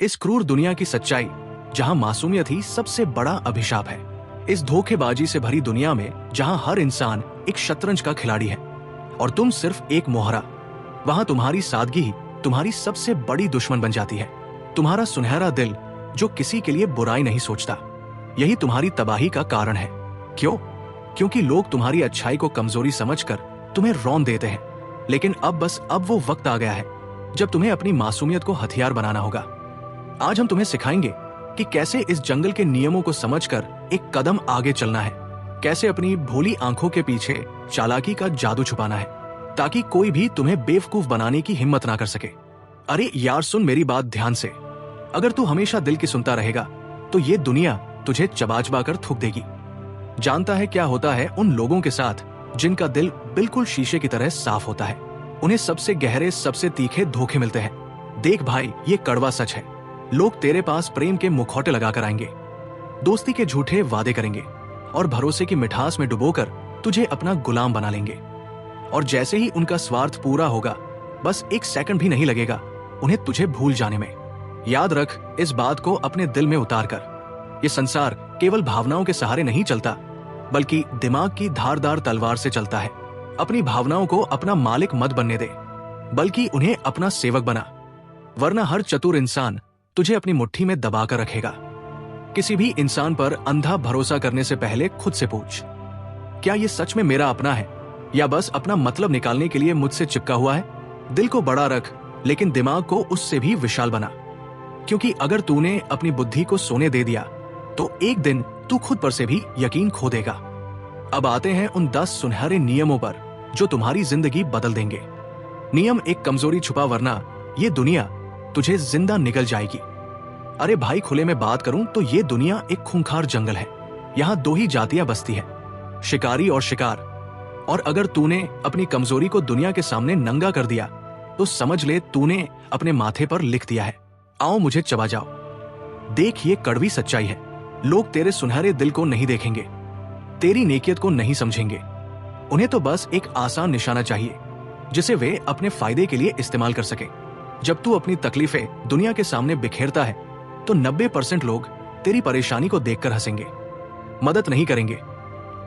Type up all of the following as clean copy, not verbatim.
इस क्रूर दुनिया की सच्चाई, जहां मासूमियत ही सबसे बड़ा अभिशाप है। इस धोखेबाजी से भरी दुनिया में जहां हर इंसान एक शतरंज का खिलाड़ी है और तुम सिर्फ एक मोहरा, वहां तुम्हारी सादगी ही तुम्हारी सबसे बड़ी दुश्मन बन जाती है। तुम्हारा सुनहरा दिल जो किसी के लिए बुराई नहीं सोचता, यही तुम्हारी तबाही का कारण है। क्यों? क्योंकि लोग तुम्हारी अच्छाई को कमजोरी समझकर तुम्हें रौंद देते हैं। लेकिन अब वो वक्त आ गया है जब तुम्हें अपनी मासूमियत को हथियार बनाना होगा। आज हम तुम्हें सिखाएंगे कि कैसे इस जंगल के नियमों को समझकर एक कदम आगे चलना है, कैसे अपनी भोली आंखों के पीछे चालाकी का जादू छुपाना है, ताकि कोई भी तुम्हें बेवकूफ बनाने की हिम्मत ना कर सके। अरे यार, सुन मेरी बात ध्यान से। अगर तू हमेशा दिल की सुनता रहेगा तो ये दुनिया तुझे चबा चबा कर थूक देगी। जानता है क्या होता है उन लोगों के साथ जिनका दिल बिल्कुल शीशे की तरह साफ होता है? उन्हें सबसे गहरे, सबसे तीखे धोखे मिलते हैं। देख भाई, ये कड़वा सच है। लोग तेरे पास प्रेम के मुखौटे लगाकर आएंगे, दोस्ती के झूठे वादे करेंगे और भरोसे की मिठास में डुबोकर तुझे अपना गुलाम बना लेंगे। और जैसे ही उनका स्वार्थ पूरा होगा, बस एक सेकंड भी नहीं लगेगा उन्हें तुझे भूल जाने में। याद रख इस बात को अपने दिल में उतार कर, ये संसार केवल भावनाओं के सहारे नहीं चलता, बल्कि दिमाग की धारदार तलवार से चलता है। अपनी भावनाओं को अपना मालिक मत बनने दे, बल्कि उन्हें अपना सेवक बना, वरना हर चतुर इंसान तुझे अपनी मुट्ठी में दबाकर रखेगा। किसी भी इंसान पर अंधा भरोसा करने से पहले खुद से पूछ, क्या ये सच में मेरा अपना है या बस अपना मतलब निकालने के लिए मुझसे चिपका हुआ है? दिल को बड़ा रख, लेकिन दिमाग को उससे भी विशाल बना, क्योंकि अगर तूने अपनी बुद्धि को सोने दे दिया तो एक दिन तू खुद पर से भी यकीन खो देगा। अब आते हैं उन 10 सुनहरे नियमों पर जो तुम्हारी जिंदगी बदल देंगे। नियम एक कमजोरी छुपा, वरना ये दुनिया तुझे जिंदा निगल जाएगी। अरे भाई, खुले में बात करूं तो ये दुनिया एक खूंखार जंगल है। यहाँ 2 ही जातियां बसती है, शिकारी और शिकार। और अगर तूने अपनी कमजोरी को दुनिया के सामने नंगा कर दिया तो समझ ले तूने अपने माथे पर लिख दिया है, आओ मुझे चबा जाओ। देख, ये कड़वी सच्चाई है। लोग तेरे सुनहरे दिल को नहीं देखेंगे, तेरी नेकियत को नहीं समझेंगे। उन्हें तो बस एक आसान निशाना चाहिए जिसे वे अपने फायदे के लिए इस्तेमाल कर सके। जब तू अपनी तकलीफें दुनिया के सामने बिखेरता है तो 90% लोग तेरी परेशानी को देखकर हंसेंगे, मदद नहीं करेंगे,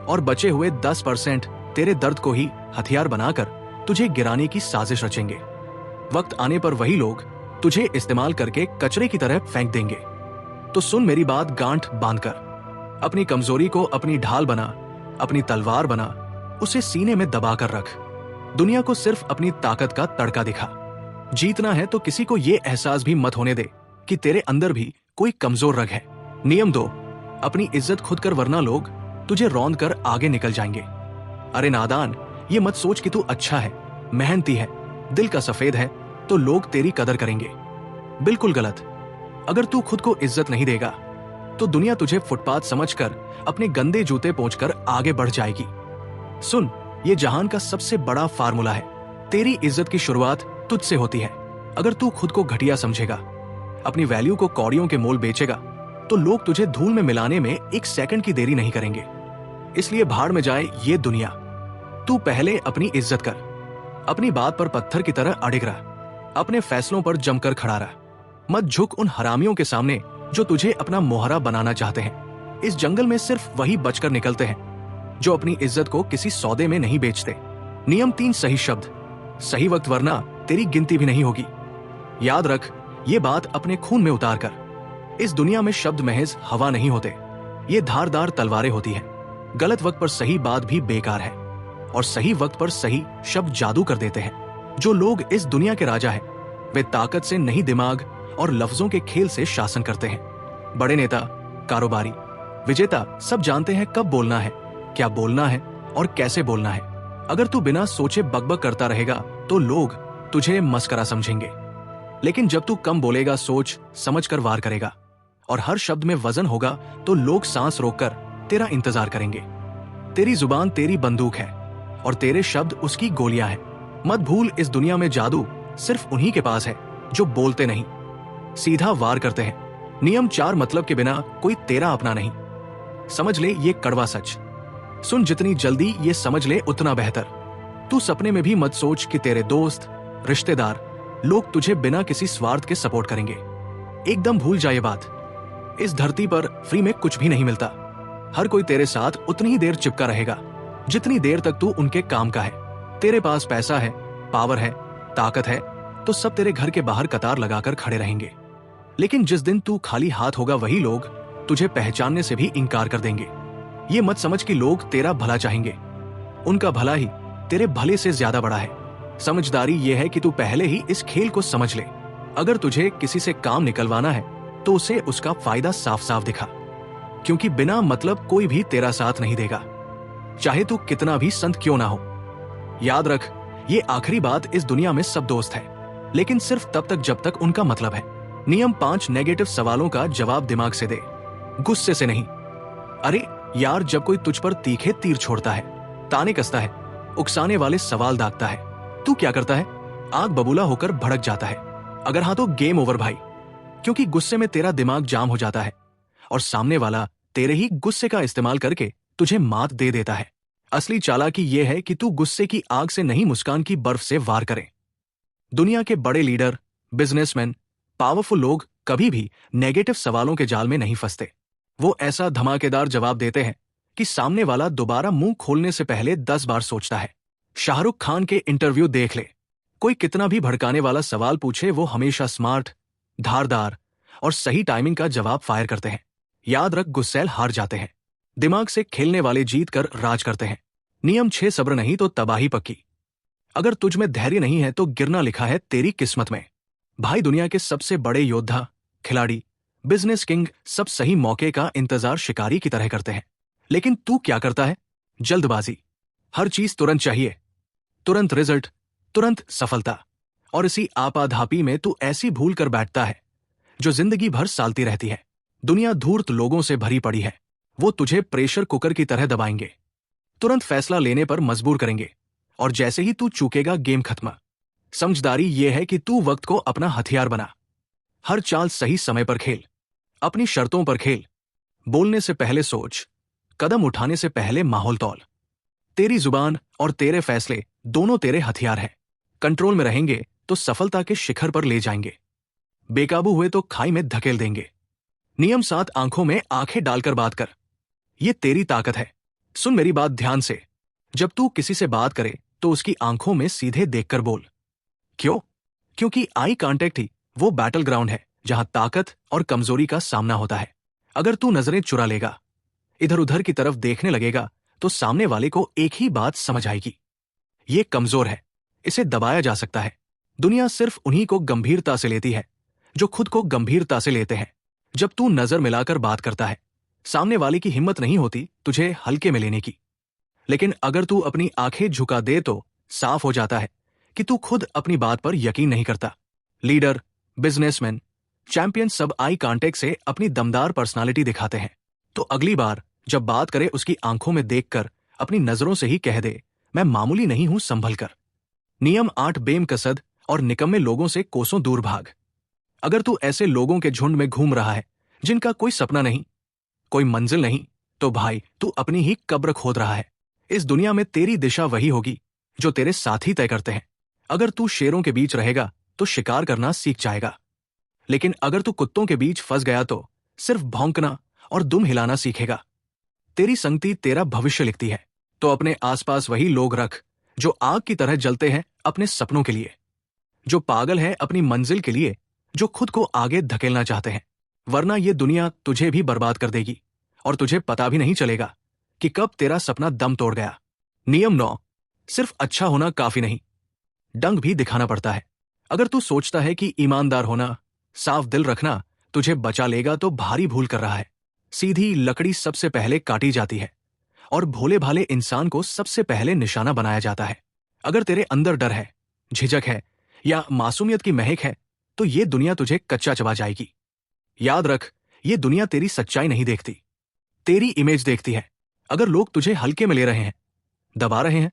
और बचे हुए 10% तेरे दर्द को ही हथियार बनाकर तुझे गिराने की साजिश रचेंगे। वक्त आने पर वही लोग तुझे इस्तेमाल करके कचरे की तरह फेंक देंगे। तो सुन मेरी बात गांठ बांधकर, अपनी कमजोरी को अपनी ढाल बना, अपनी तलवार बना, उसे सीने में दबाकर रख। दुनिया को सिर्फ अपनी ताकत का तड़का दिखा। जीतना है तो किसी को ये एहसास भी मत होने दे कि तेरे अंदर भी कोई कमजोर रग है। नियम 2, अपनी इज्जत खुद कर, वरना लोग तुझे रौंद कर आगे निकल जाएंगे। अरे नादान, ये मत सोच कि तू अच्छा है, मेहनती है, दिल का सफेद है तो लोग तेरी कदर करेंगे। बिल्कुल गलत। अगर तू खुद को इज्जत नहीं देगा तो दुनिया तुझे फुटपाथ समझकर अपने गंदे जूते पोंछकर आगे बढ़ जाएगी। सुन, ये जहान का सबसे बड़ा फार्मूला है, तेरी इज्जत की शुरुआत तुझसे होती है। अगर तू खुद को घटिया समझेगा, अपनी वैल्यू को कौड़ियों के मोल बेचेगा, तो लोग तुझे धूल में मिलाने में एक सेकंड की देरी नहीं करेंगे। इसलिए भाड़ में जाए ये दुनिया, तू पहले अपनी इज्जत कर। अपनी बात पर पत्थर की तरह अड़िग रहा, अपने फैसलों पर जमकर खड़ा रहा। मत झुक उन हरामियों के सामने जो तुझे अपना मोहरा बनाना चाहते हैं। इस जंगल में सिर्फ वही बचकर निकलते हैं जो अपनी इज्जत को किसी सौदे में नहीं बेचते। नियम 3, सही शब्द, सही वक्त, वरना तेरी गिनती भी नहीं होगी। याद रख ये बात अपने खून में उतार कर। इस दुनिया में शब्द महज हवा नहीं होते, ये धारदार तलवारें होती है। गलत वक्त पर सही बात भी बेकार है और सही वक्त पर सही शब्द जादू कर देते हैं। जो लोग इस दुनिया के राजा हैं, वे ताकत से नहीं, दिमाग और लफ्जों के खेल से शासन करते हैं। बड़े नेता, कारोबारी, विजेता सब जानते हैं कब बोलना है, क्या बोलना है और कैसे बोलना है। अगर तू बिना सोचे बकबक करता रहेगा तो लोग तुझे मस्करा समझेंगे, लेकिन जब तू कम बोलेगा, सोच समझ कर वार करेगा और हर शब्द में वजन होगा, तो लोग सांस रोककर तेरा इंतजार करेंगे। तेरी जुबान तेरी बंदूक है और तेरे शब्द उसकी गोलियां हैं। मत भूल, इस दुनिया में जादू सिर्फ उन्हीं के पास है जो बोलते नहीं, सीधा वार करते हैं। नियम 4, मतलब के बिना कोई तेरा अपना नहीं। समझ ले ये कड़वा सच। सुन, जितनी जल्दी ये समझ ले उतना बेहतर। तू सपने में भी मत सोच कि तेरे दोस्त, रिश्तेदार, लोग तुझे बिना किसी स्वार्थ के सपोर्ट करेंगे। एकदम भूल जा ये बात। इस धरती पर फ्री में कुछ भी नहीं मिलता। हर कोई तेरे साथ उतनी ही देर चिपका रहेगा जितनी देर तक तू उनके काम का है। तेरे पास पैसा है, पावर है, ताकत है, तो सब तेरे घर के बाहर कतार लगाकर खड़े रहेंगे। लेकिन जिस दिन तू खाली हाथ होगा वही लोग तुझे पहचानने से भी इनकार कर देंगे। ये मत समझ कि लोग तेरा भला चाहेंगे, उनका भला ही तेरे भले से ज्यादा बड़ा है। समझदारी ये है कि तू पहले ही इस खेल को समझ ले। अगर तुझे किसी से काम निकलवाना है तो उसे उसका फायदा साफ साफ दिखा, क्योंकि बिना मतलब कोई भी तेरा साथ नहीं देगा, चाहे तू कितना भी संत क्यों ना हो। याद रख, ये आखिरी बात, इस दुनिया में सब दोस्त है, लेकिन सिर्फ तब तक जब तक उनका मतलब है। नियम 5, नेगेटिव सवालों का जवाब दिमाग से दे, गुस्से से नहीं। अरे यार, जब कोई तुझ पर तीखे तीर छोड़ता है, ताने कसता है, उकसाने वाले सवाल दागता है, तू क्या करता है? आग बबूला होकर भड़क जाता है। अगर हाँ तो गेम ओवर भाई, क्योंकि गुस्से में तेरा दिमाग जाम हो जाता है और सामने वाला तेरे ही गुस्से का इस्तेमाल करके तुझे मात दे देता है। असली चालाकी यह है कि तू गुस्से की आग से नहीं, मुस्कान की बर्फ से वार करे। दुनिया के बड़े लीडर, बिजनेसमैन, पावरफुल लोग कभी भी नेगेटिव सवालों के जाल में नहीं फंसते। वो ऐसा धमाकेदार जवाब देते हैं कि सामने वाला दोबारा मुंह खोलने से पहले 10 बार सोचता है। शाहरुख खान के इंटरव्यू देख ले, कोई कितना भी भड़काने वाला सवाल पूछे, वो हमेशा स्मार्ट, धारदार और सही टाइमिंग का जवाब फायर करते हैं। याद रख, गुस्सैल हार जाते हैं, दिमाग से खेलने वाले जीत कर राज करते हैं। नियम 6, सब्र नहीं तो तबाही पक्की। अगर तुझ में धैर्य नहीं है तो गिरना लिखा है तेरी किस्मत में। भाई, दुनिया के सबसे बड़े योद्धा, खिलाड़ी, बिजनेस किंग सब सही मौके का इंतजार शिकारी की तरह करते हैं। लेकिन तू क्या करता है? जल्दबाजी। हर चीज तुरंत चाहिए, तुरंत रिजल्ट, तुरंत सफलता। और इसी आपाधापी में तू ऐसी भूल कर बैठता है जो जिंदगी भर सालती रहती है। दुनिया धूर्त लोगों से भरी पड़ी है। वो तुझे प्रेशर कुकर की तरह दबाएंगे, तुरंत फैसला लेने पर मजबूर करेंगे, और जैसे ही तू चूकेगा गेम खत्म। समझदारी ये है कि तू वक्त को अपना हथियार बना। हर चाल सही समय पर खेल, अपनी शर्तों पर खेल। बोलने से पहले सोच, कदम उठाने से पहले माहौल तौल। तेरी जुबान और तेरे फैसले दोनों तेरे हथियार हैं। कंट्रोल में रहेंगे तो सफलता के शिखर पर ले जाएंगे, बेकाबू हुए तो खाई में धकेल देंगे। नियम 7, आंखों में आंखें डालकर बात कर। ये तेरी ताकत है। सुन मेरी बात ध्यान से। जब तू किसी से बात करे तो उसकी आंखों में सीधे देखकर बोल। क्यों? क्योंकि आई कांटेक्ट ही वो बैटल ग्राउंड है जहां ताकत और कमजोरी का सामना होता है। अगर तू नजरें चुरा लेगा, इधर उधर की तरफ देखने लगेगा, तो सामने वाले को एक ही बात समझ आएगी, ये कमजोर है, इसे दबाया जा सकता है। दुनिया सिर्फ उन्हीं को गंभीरता से लेती है जो खुद को गंभीरता से लेते हैं। जब तू नजर मिलाकर बात करता है, सामने वाले की हिम्मत नहीं होती तुझे हल्के में लेने की। लेकिन अगर तू अपनी आंखें झुका दे तो साफ हो जाता है कि तू खुद अपनी बात पर यकीन नहीं करता। लीडर, बिजनेसमैन, चैंपियन सब आई कांटेक्ट से अपनी दमदार पर्सनालिटी दिखाते हैं। तो अगली बार जब बात करे, उसकी आंखों में देखकर अपनी नजरों से ही कह दे, मैं मामूली नहीं हूं, संभल कर। नियम 8, बेमकसद और निकम्मे लोगों से कोसों दूर भाग। अगर तू ऐसे लोगों के झुंड में घूम रहा है जिनका कोई सपना नहीं, कोई मंजिल नहीं, तो भाई तू अपनी ही कब्र खोद रहा है। इस दुनिया में तेरी दिशा वही होगी जो तेरे साथी तय करते हैं। अगर तू शेरों के बीच रहेगा तो शिकार करना सीख जाएगा, लेकिन अगर तू कुत्तों के बीच फंस गया तो सिर्फ भौंकना और दुम हिलाना सीखेगा। तेरी संगति तेरा भविष्य लिखती है, तो अपने आसपास वही लोग रख जो आग की तरह जलते हैं अपने सपनों के लिए, जो पागल है अपनी मंजिल के लिए, जो खुद को आगे धकेलना चाहते हैं। वरना ये दुनिया तुझे भी बर्बाद कर देगी और तुझे पता भी नहीं चलेगा कि कब तेरा सपना दम तोड़ गया। नियम 9, सिर्फ अच्छा होना काफी नहीं, डंग भी दिखाना पड़ता है। अगर तू सोचता है कि ईमानदार होना, साफ दिल रखना तुझे बचा लेगा तो भारी भूल कर रहा है। सीधी लकड़ी सबसे पहले काटी जाती है और भोले भाले इंसान को सबसे पहले निशाना बनाया जाता है। अगर तेरे अंदर डर है, झिझक है या मासूमियत की महक है तो ये दुनिया तुझे कच्चा चबा जाएगी। याद रख, ये दुनिया तेरी सच्चाई नहीं देखती, तेरी इमेज देखती है। अगर लोग तुझे हल्के में ले रहे हैं, दबा रहे हैं,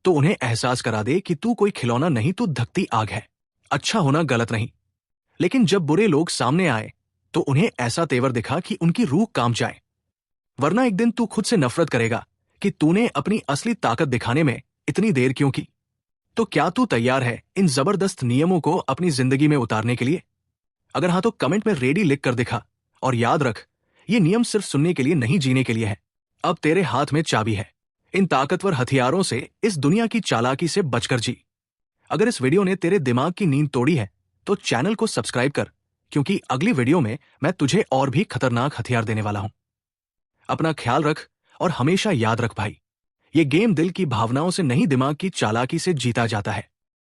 तो उन्हें एहसास करा दे कि तू कोई खिलौना नहीं, तू धकती आग है। अच्छा होना गलत नहीं, लेकिन जब बुरे लोग सामने आए तो उन्हें ऐसा तेवर दिखा कि उनकी रूह कांप जाए। वरना एक दिन तू खुद से नफरत करेगा कि तूने अपनी असली ताकत दिखाने में इतनी देर क्यों की। तो क्या तू तैयार है इन जबरदस्त नियमों को अपनी जिंदगी में उतारने के लिए? अगर हाँ तो कमेंट में रेडी लिख कर दिखा। और याद रख, ये नियम सिर्फ सुनने के लिए नहीं, जीने के लिए है। अब तेरे हाथ में चाबी है। इन ताकतवर हथियारों से इस दुनिया की चालाकी से बचकर जी। अगर इस वीडियो ने तेरे दिमाग की नींद तोड़ी है तो चैनल को सब्सक्राइब कर, क्योंकि अगली वीडियो में मैं तुझे और भी खतरनाक हथियार देने वाला हूं। अपना ख्याल रख और हमेशा याद रख भाई, ये गेम दिल की भावनाओं से नहीं, दिमाग की चालाकी से जीता जाता है।